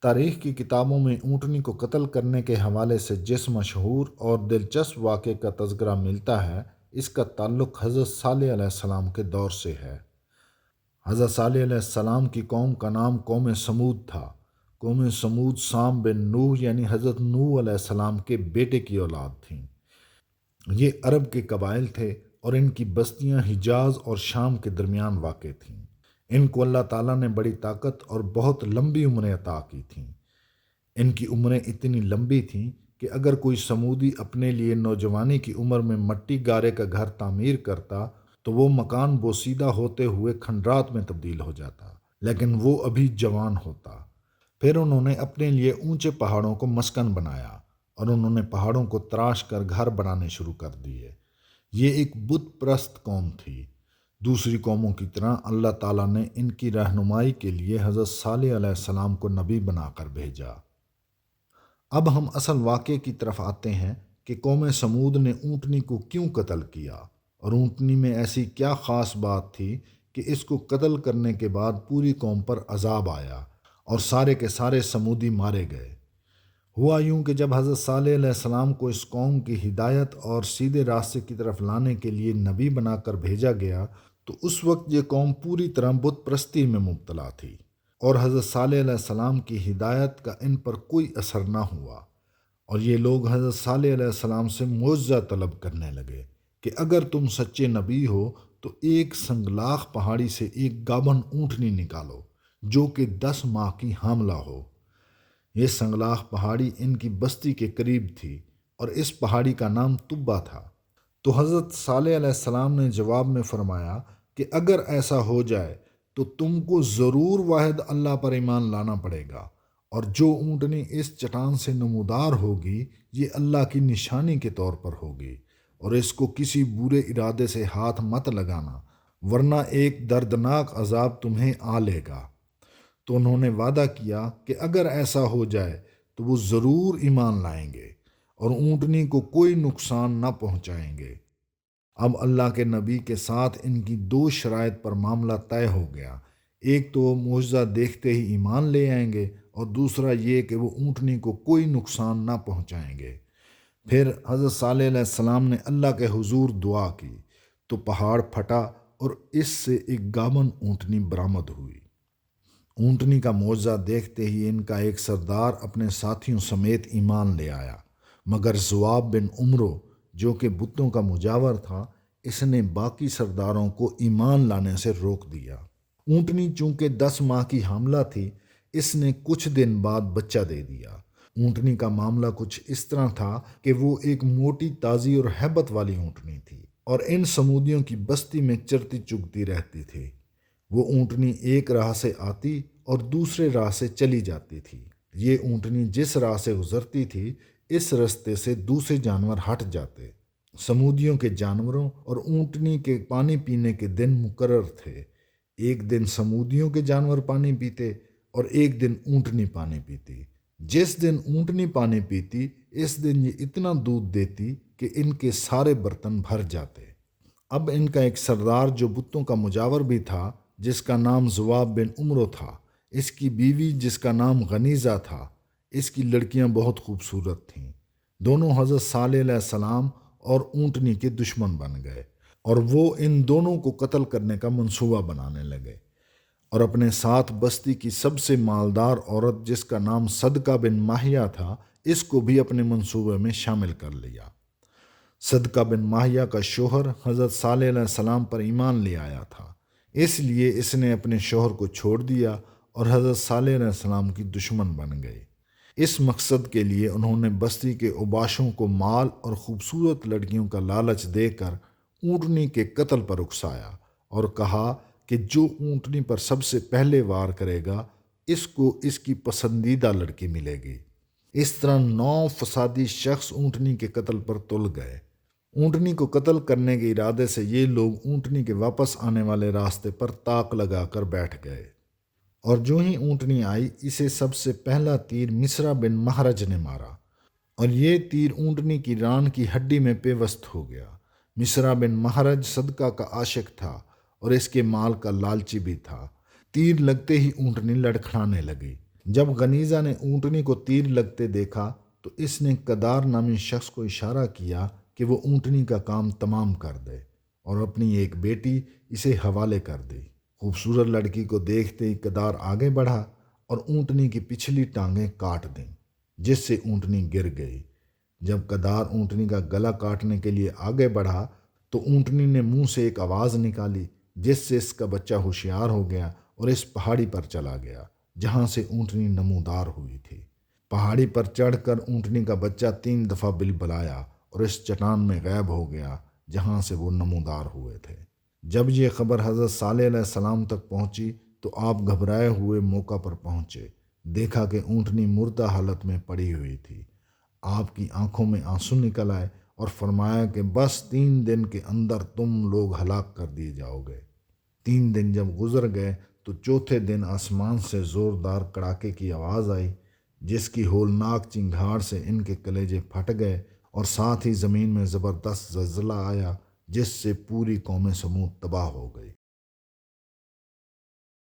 تاریخ کی کتابوں میں اونٹنی کو قتل کرنے کے حوالے سے جس مشہور اور دلچسپ واقعے کا تذکرہ ملتا ہے، اس کا تعلق حضرت صالح علیہ السلام کے دور سے ہے۔ حضرت صالح علیہ السلام کی قوم کا نام قوم سمود تھا۔ قوم سمود سام بن نوح یعنی حضرت نوح علیہ السلام کے بیٹے کی اولاد تھیں۔ یہ عرب کے قبائل تھے اور ان کی بستیاں حجاز اور شام کے درمیان واقع تھیں۔ ان کو اللہ تعالیٰ نے بڑی طاقت اور بہت لمبی عمریں عطا کی تھیں۔ ان کی عمریں اتنی لمبی تھیں کہ اگر کوئی سمودی اپنے لیے نوجوانی کی عمر میں مٹی گارے کا گھر تعمیر کرتا تو وہ مکان بوسیدہ ہوتے ہوئے کھنڈرات میں تبدیل ہو جاتا، لیکن وہ ابھی جوان ہوتا۔ پھر انہوں نے اپنے لیے اونچے پہاڑوں کو مسکن بنایا اور انہوں نے پہاڑوں کو تراش کر گھر بنانے شروع کر دیے۔ یہ ایک بت پرست قوم تھی۔ دوسری قوموں کی طرح اللہ تعالیٰ نے ان کی رہنمائی کے لیے حضرت صالح علیہ السلام کو نبی بنا کر بھیجا۔ اب ہم اصل واقعے کی طرف آتے ہیں کہ قوم سمود نے اونٹنی کو کیوں قتل کیا، اور اونٹنی میں ایسی کیا خاص بات تھی کہ اس کو قتل کرنے کے بعد پوری قوم پر عذاب آیا اور سارے کے سارے سمودی مارے گئے۔ ہوا یوں کہ جب حضرت صالح علیہ السلام کو اس قوم کی ہدایت اور سیدھے راستے کی طرف لانے کے لیے نبی بنا کر بھیجا گیا تو اس وقت یہ قوم پوری طرح بت پرستی میں مبتلا تھی، اور حضرت صالح علیہ السلام کی ہدایت کا ان پر کوئی اثر نہ ہوا، اور یہ لوگ حضرت صالح علیہ السلام سے معجزہ طلب کرنے لگے کہ اگر تم سچے نبی ہو تو ایک سنگلاخ پہاڑی سے ایک گابن اونٹنی نکالو جو کہ 10 ماہ کی حاملہ ہو۔ یہ سنگلاخ پہاڑی ان کی بستی کے قریب تھی اور اس پہاڑی کا نام طبہ تھا۔ تو حضرت صالح علیہ السلام نے جواب میں فرمایا کہ اگر ایسا ہو جائے تو تم کو ضرور واحد اللہ پر ایمان لانا پڑے گا، اور جو اونٹنی اس چٹان سے نمودار ہوگی یہ اللہ کی نشانی کے طور پر ہوگی، اور اس کو کسی برے ارادے سے ہاتھ مت لگانا ورنہ ایک دردناک عذاب تمہیں آ لے گا۔ تو انہوں نے وعدہ کیا کہ اگر ایسا ہو جائے تو وہ ضرور ایمان لائیں گے اور اونٹنی کو کوئی نقصان نہ پہنچائیں گے۔ اب اللہ کے نبی کے ساتھ ان کی 2 شرائط پر معاملہ طے ہو گیا۔ ایک تو وہ معجزہ دیکھتے ہی ایمان لے آئیں گے، اور دوسرا یہ کہ وہ اونٹنی کو کوئی نقصان نہ پہنچائیں گے۔ پھر حضرت صالح علیہ السلام نے اللہ کے حضور دعا کی تو پہاڑ پھٹا اور اس سے ایک گابن اونٹنی برآمد ہوئی۔ اونٹنی کا معجزہ دیکھتے ہی ان کا ایک سردار اپنے ساتھیوں سمیت ایمان لے آیا، مگر ذواب بن عمرو جو کہ بتوں کا مجاور تھا، اس نے باقی سرداروں کو ایمان لانے سے روک دیا۔ اونٹنی چونکہ 10 ماہ کی حاملہ تھی، اس نے کچھ دن بعد بچہ دے دیا۔ اونٹنی کا معاملہ کچھ اس طرح تھا کہ وہ ایک موٹی تازی اور ہیبت والی اونٹنی تھی اور ان سمودیوں کی بستی میں چرتی چگتی رہتی تھی۔ وہ اونٹنی ایک راہ سے آتی اور دوسرے راہ سے چلی جاتی تھی۔ یہ اونٹنی جس راہ سے گزرتی تھی اس رستے سے دوسرے جانور ہٹ جاتے۔ سمودیوں کے جانوروں اور اونٹنی کے پانی پینے کے دن مقرر تھے۔ ایک دن سمودیوں کے جانور پانی پیتے اور ایک دن اونٹنی پانی پیتی۔ جس دن اونٹنی پانی پیتی اس دن یہ اتنا دودھ دیتی کہ ان کے سارے برتن بھر جاتے۔ اب ان کا ایک سردار جو بتوں کا مجاور بھی تھا، جس کا نام ذواب بن عمرو تھا، اس کی بیوی جس کا نام غنیزہ تھا، اس کی لڑکیاں بہت خوبصورت تھیں۔ دونوں حضرت صالح علیہ السلام اور اونٹنی کے دشمن بن گئے، اور وہ ان دونوں کو قتل کرنے کا منصوبہ بنانے لگے، اور اپنے ساتھ بستی کی سب سے مالدار عورت جس کا نام صدقہ بن ماہیہ تھا، اس کو بھی اپنے منصوبے میں شامل کر لیا۔ صدقہ بن ماہیہ کا شوہر حضرت صالح علیہ السلام پر ایمان لے آیا تھا، اس لیے اس نے اپنے شوہر کو چھوڑ دیا اور حضرت صالح علیہ السلام کی دشمن بن گئے۔ اس مقصد کے لیے انہوں نے بستی کے اوباشوں کو مال اور خوبصورت لڑکیوں کا لالچ دے کر اونٹنی کے قتل پر اکسایا اور کہا کہ جو اونٹنی پر سب سے پہلے وار کرے گا اس کو اس کی پسندیدہ لڑکی ملے گی۔ اس طرح 9 فسادی شخص اونٹنی کے قتل پر تل گئے۔ اونٹنی کو قتل کرنے کے ارادے سے یہ لوگ اونٹنی کے واپس آنے والے راستے پر تاک لگا کر بیٹھ گئے، اور جو ہی اونٹنی آئی اسے سب سے پہلا تیر مصرع بن مہرج نے مارا، اور یہ تیر اونٹنی کی ران کی ہڈی میں پیوست ہو گیا۔ مصرع بن مہرج صدقہ کا عاشق تھا اور اس کے مال کا لالچی بھی تھا۔ تیر لگتے ہی اونٹنی لڑکھڑانے لگی، جب غنیزہ نے اونٹنی کو تیر لگتے دیکھا تو اس نے کدار نامی شخص کو اشارہ کیا کہ وہ اونٹنی کا کام تمام کر دے اور اپنی ایک بیٹی اسے حوالے کر دی۔ خوبصورت لڑکی کو دیکھتے ہی کدار آگے بڑھا اور اونٹنی کی پچھلی ٹانگیں کاٹ دیں، جس سے اونٹنی گر گئی۔ جب کدار اونٹنی کا گلا کاٹنے کے لیے آگے بڑھا تو اونٹنی نے منہ سے ایک آواز نکالی، جس سے اس کا بچہ ہوشیار ہو گیا اور اس پہاڑی پر چلا گیا جہاں سے اونٹنی نمودار ہوئی تھی۔ پہاڑی پر چڑھ کر اونٹنی کا بچہ 3 دفعہ بلبلایا اور اس چٹان میں غائب ہو گیا جہاں سے وہ نمودار ہوئے تھے۔ جب یہ خبر حضرت صالح علیہ السلام تک پہنچی تو آپ گھبرائے ہوئے موقع پر پہنچے۔ دیکھا کہ اونٹنی مردہ حالت میں پڑی ہوئی تھی۔ آپ کی آنکھوں میں آنسو نکل آئے اور فرمایا کہ بس 3 دن کے اندر تم لوگ ہلاک کر دیے جاؤ گے۔ 3 دن جب گزر گئے تو چوتھے دن آسمان سے زوردار کڑاکے کی آواز آئی، جس کی ہولناک چنگھاڑ سے ان کے کلیجے پھٹ گئے اور ساتھ ہی زمین میں زبردست زلزلہ آیا، جس سے پوری قوم سمود تباہ ہو گئی۔